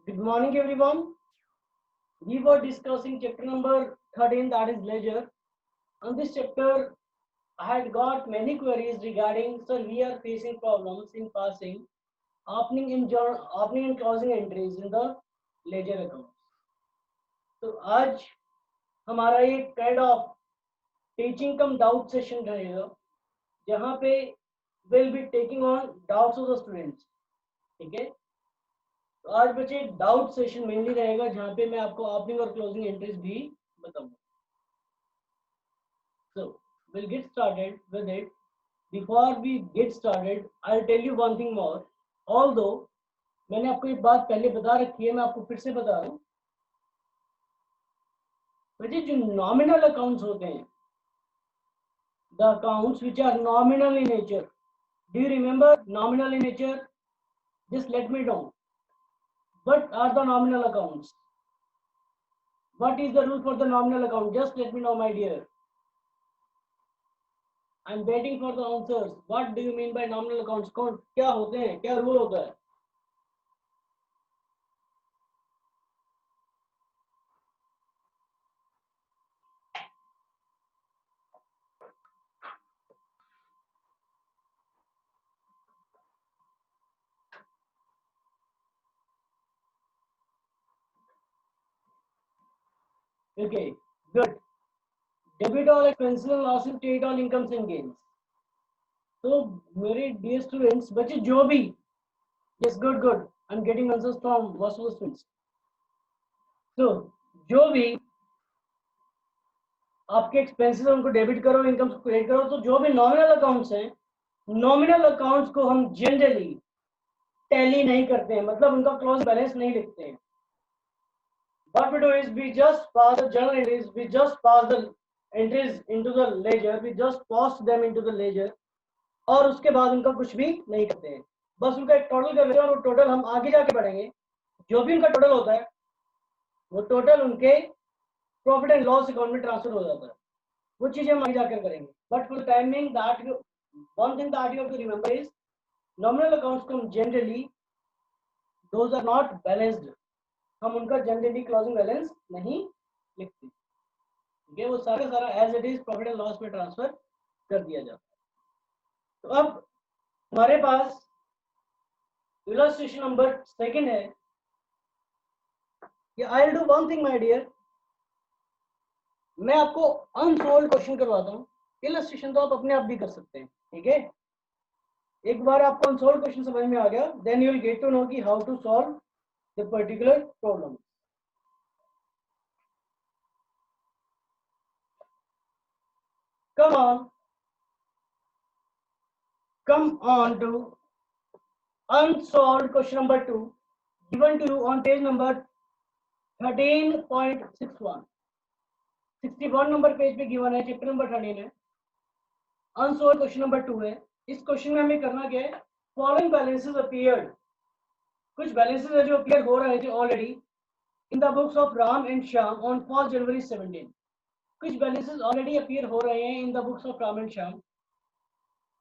Good morning, everyone. We were discussing chapter number 13, that is leisure. On this chapter, I had got many queries regarding, sir, we are facing problems in passing, opening and closing entries in the ledger account. तो आज हमारा ये kind of teaching come doubt session रहेगा, जहाँ पे will be taking on doubts of the students. ठीक है, तो आज बच्चे डाउट सेशन मेनली रहेगा, जहाँ पे मैं आपको ओपनिंग और क्लोजिंग एंट्रीज भी बताऊंगा. So we'll get started with it. Before we get started, I'll tell you one thing more. Although मैंने आपको एक बात पहले बता रखी है, मैं आपको फिर से बता रहा हूँ. बच्चे जो नॉमिनल अकाउंट्स होते हैं, the accounts which are nominal in nature. Do you remember nominal in nature? Just let me know. What are the nominal accounts? What is the rule for the nominal account? Just let me know, my dear. I'm waiting for the answers. What do you mean by nominal accounts? कौन क्या होते हैं, क्या rule होता है? Okay, good. Debit all expenses and losses, credit all incomes and gains. तो मेरे dear students, बच्चे जो भी, yes, good. I'm getting answers from most of the students. So जो भी आपके एक्सपेंसेस उनको डेबिट करो, इनकम को क्रेडिट करो, तो जो भी नॉमिनल अकाउंट्स हैं, नॉमिनल अकाउंट्स को हम जनरली टैली नहीं करते हैं, मतलब उनका क्लोज बैलेंस नहीं लिखते हैं. What we do is we just pass the journal entries, we just pass the entries into the ledger, we just post them into the ledger, और उसके बाद उनका कुछ भी नहीं करते हैं. बस उनका एक टोटल कर लेते हैं, और वो टोटल हम आगे जाके पढ़ेंगे. जो भी उनका टोटल होता है वो टोटल उनके प्रॉफिट एंड लॉस अकाउंट में ट्रांसफर हो जाता है. वो चीजें हम आगे जाकर करेंगे. But for timing that one thing that you have to remember is nominal accounts को हम generally those are not balanced, हम उनका जनरली क्लोजिंग बैलेंस नहीं लिखते. ठीक है, वो सारा as it is profit and loss में ट्रांसफर कर दिया जाता है. तो अब हमारे पास इलस्ट्रेशन नंबर सेकंड है. I will do one thing my dear, मैं आपको अनसॉल्व क्वेश्चन करवाता हूँ. इलस्ट्रेशन तो आप अपने आप भी कर सकते हैं. ठीक है, एक बार आपको अनसॉल्व क्वेश्चन समझ में आ गया, then you will get to know कि how to solve the particular problem. come on to unsolved question number 2 given to you on page number 13.61. 61 number page पे गिवन है, चैप्टर नंबर 13 है. Unsolved question number 2 है. इस question में हमें करना क्या है? Following balances appeared. कुछ बैलेंसेस है जो अपीयर हो रहे थे already in the books of Ram and Shyam on 1 जनवरी 17. कुछ बैलेंसेस ऑलरेडी अपीयर हो रहे हैं in the books of Ram and Shyam.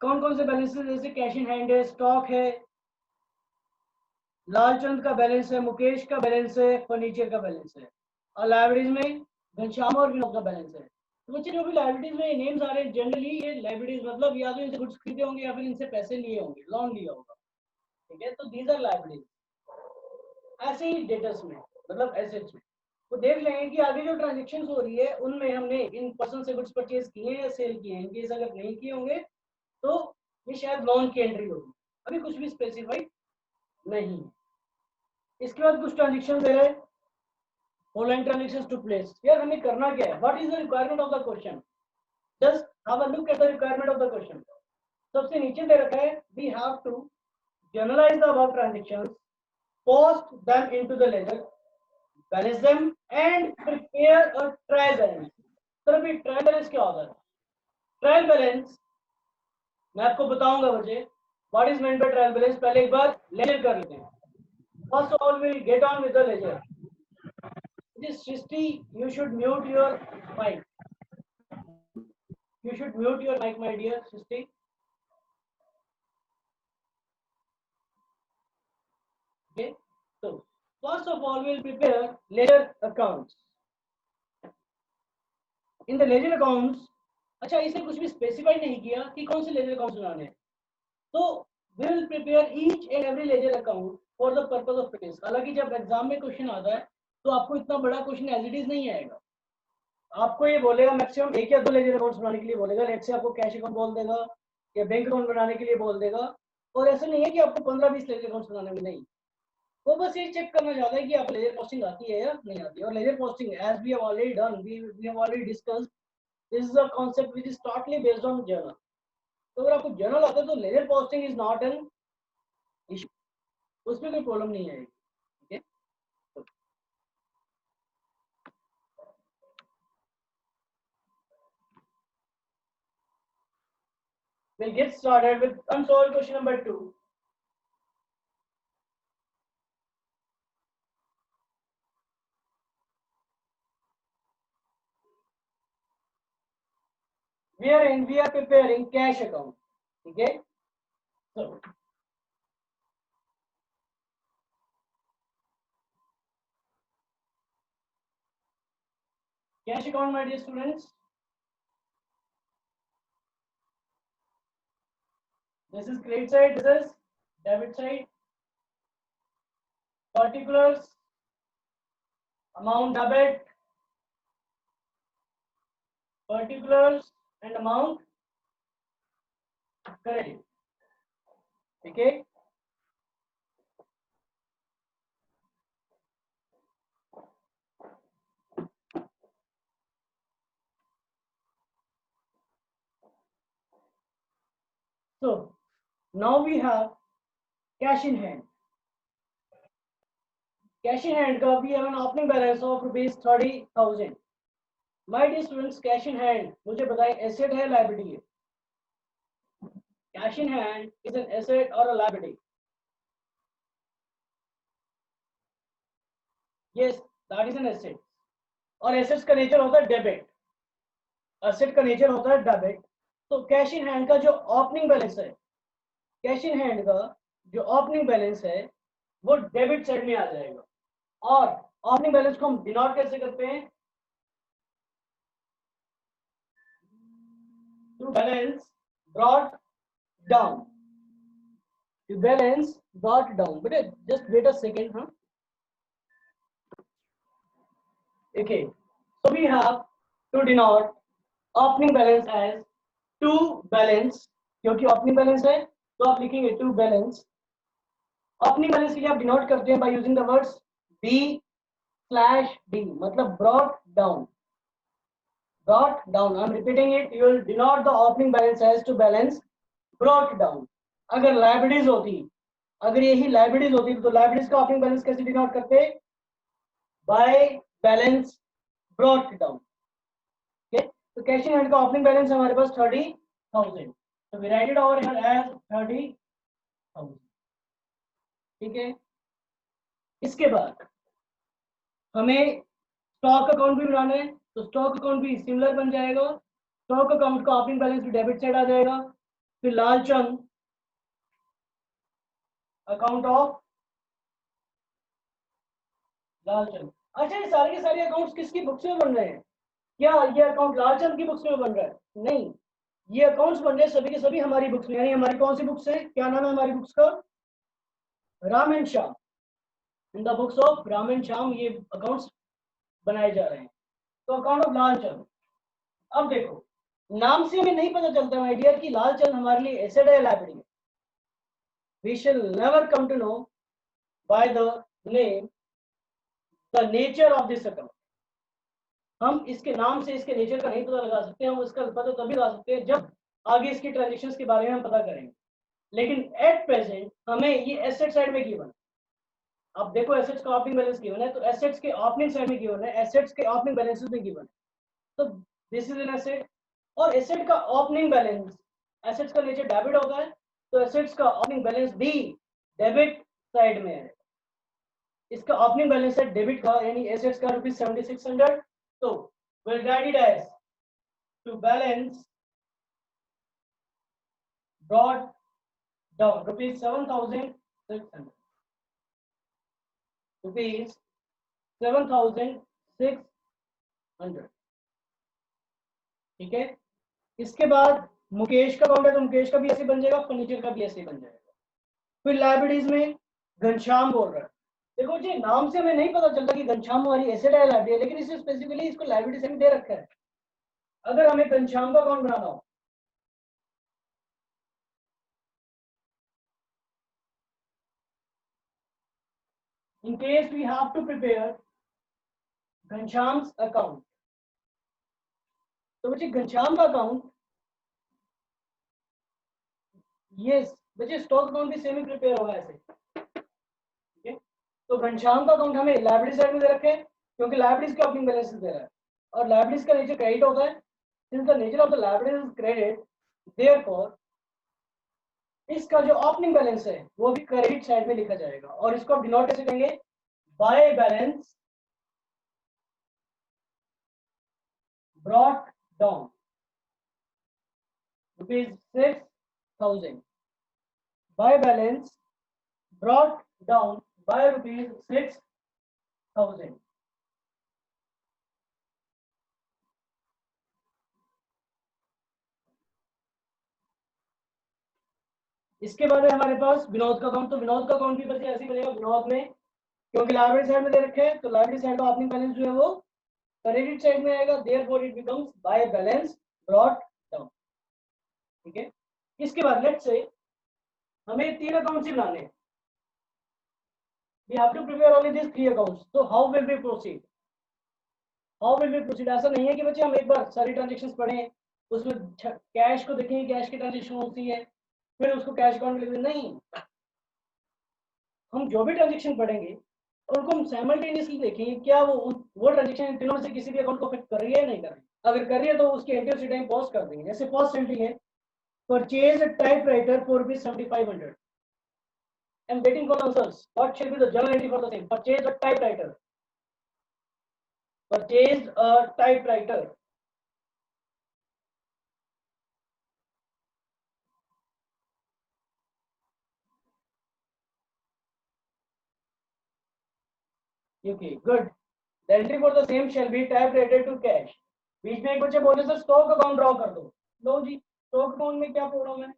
कौन कौन से बैलेंसेस? जैसे कैश इन हैंड है, स्टॉक है, लालचंद का बैलेंस है, मुकेश का बैलेंस है, फर्नीचर का बैलेंस है, और लाइब्रेरीज में घनश्याम और विनोद का बैलेंस है. तो बच्चे जो भी लाइब्रेरीज में नेम्स आ रहे हैं, जनरली ये लाइब्रेरीज मतलब या तो इनसे गुड्स खरीदे होंगे या फिर इनसे पैसे लिए होंगे, लोन लिया होगा. ठीक है, तो दीज आर लाइब्रेरीज. ऐसे ही डेटर्स में मतलब एसेट्स में तो देख लेंगे कि आगे जो ट्रांजेक्शन हो रही है उनमें हमने इन पर्सन से गुड्स परचेज किए हैं या सेल किए हैं. इनकेस अगर नहीं किए होंगे तो ये शायद लोन की एंट्री होगी. अभी कुछ भी स्पेसिफाइड नहीं है. इसके बाद कुछ ट्रांजेक्शन दे रहे हैं, फॉलोइंग ट्रांजेक्शंस टू प्लेस. यार हमें करना क्या है? What is the requirement of the question? Just have a look at the requirement of the question. सबसे नीचे दे रखा है we have to generalise the above transactions, post them into the ledger, balance them and prepare a trial balance. Sir अभी trial balance क्या होता है? Trial balance मैं आपको बताऊंगा बच्चे. What is meant by trial balance? पहले एक बार लेजर कर लेते हैं. First of all we will get on with the ledger. This Srishti, you should mute your mic. You should mute your mic, my dear Srishti. Okay, so First of all, we'll prepare ledger accounts. In the ledger accounts, अच्छा इसने कुछ भी specify नहीं किया कि कौन से ledger accounts बनाने हैं, तो we will prepare each and every ledger account for the purpose of practice. हालांकि जब एग्जाम में क्वेश्चन आता है तो आपको इतना बड़ा क्वेश्चन एज इट इज नहीं आएगा, आपको ये बोलेगा मैक्सिमम एक या दो लेजर अकाउंट्स बनाने के लिए बोलेगा, लेट से आपको कैश अकाउंट बोल देगा या बैंक अकाउंट बनाने के लिए बोल देगा, और ऐसा नहीं है कि आपको 15-20 लेजर अकाउंट्स बनाने में, नहीं, वो बस ये चेक करना चाहता है कि आप लेजर पोस्टिंग आती है या नहीं आती है। और ledger posting as we have already done, we have already discussed, this is a concept which is totally based on journal. तो अगर आपको जर्नल आता है तो ledger posting is not an issue, उसमें कोई प्रॉब्लम नहीं आएगी, ठीक है। We'll get started with unsolved question number 2. We are preparing cash account, okay? So cash account, my dear students, this is credit side, this is debit side. Particulars, amount debit, particulars and amount credit, okay? So now we have cash in hand. Cash in hand का we have an opening balance of rupees 30,000. My dear students, cash in hand मुझे बताएं asset है liability है? Cash in hand is an asset or a liability? Yes, that is an asset. और assets का nature होता है debit. Asset का nature होता है debit. तो cash in hand का जो opening balance है, cash in hand का जो opening balance है वो debit side में आ जाएगा। और opening balance को हम डिनोट कैसे करते हैं? To balance brought down. To balance brought down. But just wait a second, huh? Okay. So we have to denote opening balance as to balance, क्योंकि opening balance है तो आप लिखेंगे to balance. Opening balance के लिए आप denote करते हैं by using the words B/D, मतलब brought down. Brought down. I'm repeating it. You will denote the opening balance as to balance brought down. अगर liabilities होती, अगर यही liabilities होती तो liabilities का opening balance कैसे डिनोट करते? By balance brought down. Okay, तो कैश इन हैंड का ओपनिंग बैलेंस हमारे पास 30,000, तो we write it over here as 30,000, ठीक है। इसके बाद हमें स्टॉक अकाउंट भी बनाना है, तो स्टॉक अकाउंट भी सिमिलर बन जाएगा। स्टॉक अकाउंट का ओपनिंग बैलेंस भी डेबिट साइड आ जाएगा। फिर लालचंद अकाउंट ऑफ लालचंद। अच्छा, ये सारे के सारे अकाउंट्स किसकी बुक्स में बन रहे हैं? क्या ये अकाउंट लालचंद की बुक्स में बन रहा है? नहीं, ये अकाउंट्स बन रहे हैं सभी के सभी हमारी बुक्स में। यानी हमारी कौन सी बुक्स है, क्या नाम है हमारी बुक्स का? Ram and Shyam. In the books of Ram and Shyam ये अकाउंट्स बनाए जा रहे हैं। तो अकाउंट ऑफ लालचंद, अब देखो नाम से हमें नहीं पता चलता माय डियर कि लालचंद हमारे लिए एसेट है या लायबिलिटी है। We shall never come to know by the name the nature of this account. हम इसके नाम से इसके नेचर का नहीं पता लगा सकते, हम इसका पता तभी लगा सकते हैं जब आगे इसकी ट्रांजेक्शंस के बारे में हम पता करेंगे। लेकिन एट प्रेजेंट हमें ये एसेट साइड में गिवन, अब देखो एसेट्स का ओपनिंग बैलेंस गिवन है, तो एसेट्स के ओपनिंग साइड में गिवन है, एसेट्स के ओपनिंग बैलेंसेस में गिवन है, तो दिस इज एन एसेट। और एसेट का ओपनिंग बैलेंस, एसेट्स का नेचर डेबिट होता है, तो एसेट्स का ओपनिंग बैलेंस भी डेबिट साइड में है। इसका ओपनिंग बैलेंस है डेबिट का, यानी एसेट्स का ₹7600, तो we'll write it as to balance brought down ₹7600। 7,600। ठीक है, इसके बाद मुकेश का अकाउंट है तो मुकेश का भी ऐसे बन जाएगा, फर्नीचर का भी ऐसे बन जाएगा। फिर लाइब्रेरीज में घनश्याम बोल रहा है। देखो जी, नाम से हमें नहीं पता चलता कि घनश्याम हमारी एसेट है लाइब्रेरी, लेकिन इसे स्पेसिफिकली इसको लाइब्रेरी से दे रखा है। अगर हमें घनश्याम का अकाउंट बनाना हो, in case we have to prepare Ghanshyam's account, तो बच्चे घनश्याम का अकाउंट, ये बच्चे स्टॉक अकाउंट भी सेम ही प्रिपेयर होगा ऐसे। ठीक है, तो घनश्याम का अकाउंट हमें लाइब्रेरी साइड में दे रखे हैं, क्योंकि लाइब्रेरीज का ओपनिंग बैलेंस दे रहा है और लाइब्रेरीज का नेचर क्रेडिट होता है। Since the nature of the library is credit, therefore इसका जो ओपनिंग बैलेंस है वो भी क्रेडिट साइड में लिखा जाएगा, और इसको डिनोट कैसे करेंगे? By balance brought down ₹6,000, by balance brought down by ₹6,000। इसके बाद है हमारे पास विनोद का अकाउंट। तो विनोद का अकाउंट भी बच्चे ऐसे ही बनेगा विनोद में, क्योंकि लाइब्रेरी साइड में दे रखे हैं तो लाइब्रेरी साइड का ओपनिंग बैलेंस जो है वो क्रेडिट साइड में आएगा, therefore it becomes by balance brought down. ठीक है, इसके बाद लेट्स से हमें 3 अकाउंट्स ही बनाने हैं, we have to prepare only these 3 accounts, so how will we proceed? ऐसा नहीं है कि बच्चे हम एक बार सारी ट्रांजैक्शंस पढ़ें, उसमें कैश को देखें कैश की ट्रांजैक्शन होती है फिर उसको कैश अकाउंट में लिख दें, नहीं। हम जो भी ट्रांजैक्शन पढ़ेंगे उनको हम साइमल्टेनियसली देखेंगे क्या वो ट्रांजैक्शन इन तीनों में से किसी भी अकाउंट को अफेक्ट कर रही है या नहीं कर रही। अगर कर रही है तो उसकी एंट्री उसी टाइम पॉज कर देंगे। जैसे फर्स्ट एंट्री है purchase a typewriter for ₹7,500। I am waiting for the answers. What shall be the journal entry for the same? Purchase a typewriter. Purchased a typewriter. Okay, good. The entry for the same shall be typewriter to cash. बीच में एक बच्चे बोले sir stock account draw कर दो। लो जी, stock account में क्या पढ़ा मैं?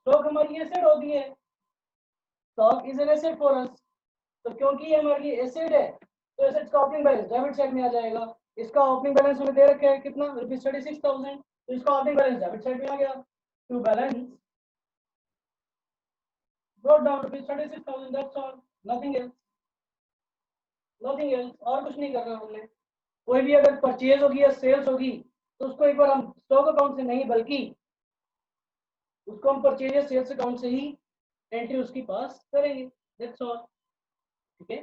स्टॉक हमारी एसेट होती है। Stock is an asset for us. तो क्योंकि ये हमारी एसेट है तो एसेट का ओपनिंग बैलेंस डेबिट साइड में आ जाएगा। इसका ओपनिंग बैलेंस हमें दे रखा है कितना? ₹36,000। तो इसका ओपनिंग बैलेंस डेबिट साइड में आ गया। To balance brought down ₹36,000, that's all, nothing else, nothing else। और कुछ नहीं करना हमने। कोई भी अगर परचेज होगी या सेल्स होगी तो उसको एक बार हम स्टॉक अकाउंट से नहीं बल्कि उसको हम परचेज या सेल्स अकाउंट से ही एंट्री उसकी पास करेंगे, दैट्स ऑल। ठीक है,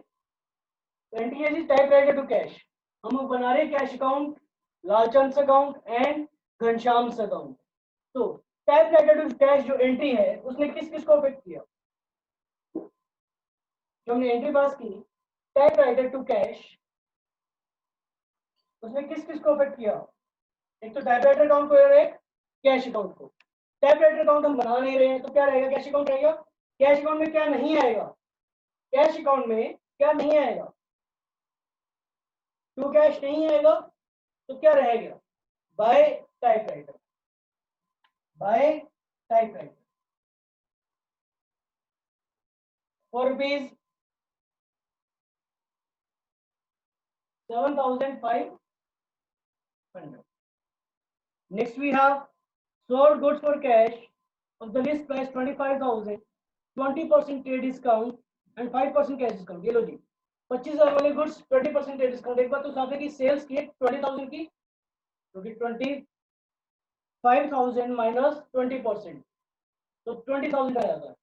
तो एंट्री है जी टाइपराइटर टू कैश। हम बना रहे cash account, Lalchand account and Ghanshyam account. तो टाइपराइटर टू कैश जो एंट्री है उसने किस किस को अफेक्ट किया? जो हमने एंट्री पास की टाइपराइटर टू कैश, उसने किस किस को अफेक्ट किया? एक तो टाइपराइटर अकाउंट को और एक कैश अकाउंट को। टाइपराइटर अकाउंट हम बना नहीं रहे हैं तो क्या रहेगा? कैश अकाउंट रहेगा। कैश अकाउंट में क्या नहीं आएगा? कैश अकाउंट में क्या नहीं आएगा? टू कैश नहीं आएगा तो क्या रहेगा? By typewriter, by typewriter for ₹7,500। Next we have sold goods for cash of the list price 25,000, 20% trade discount and 5% cash discount। ये लो जी 25,000 वाले गुड्स 20% ट्रेड डिस्काउंट। एक बात तो साथ है कि सेल्स की 20,000 की, क्योंकि 25,000 माइनस 20% तो 20,000 आ जाता है,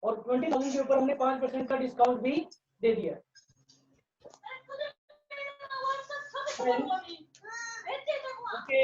और 20,000 के ऊपर हमने 5% का डिस्काउंट भी दे दिया। Okay.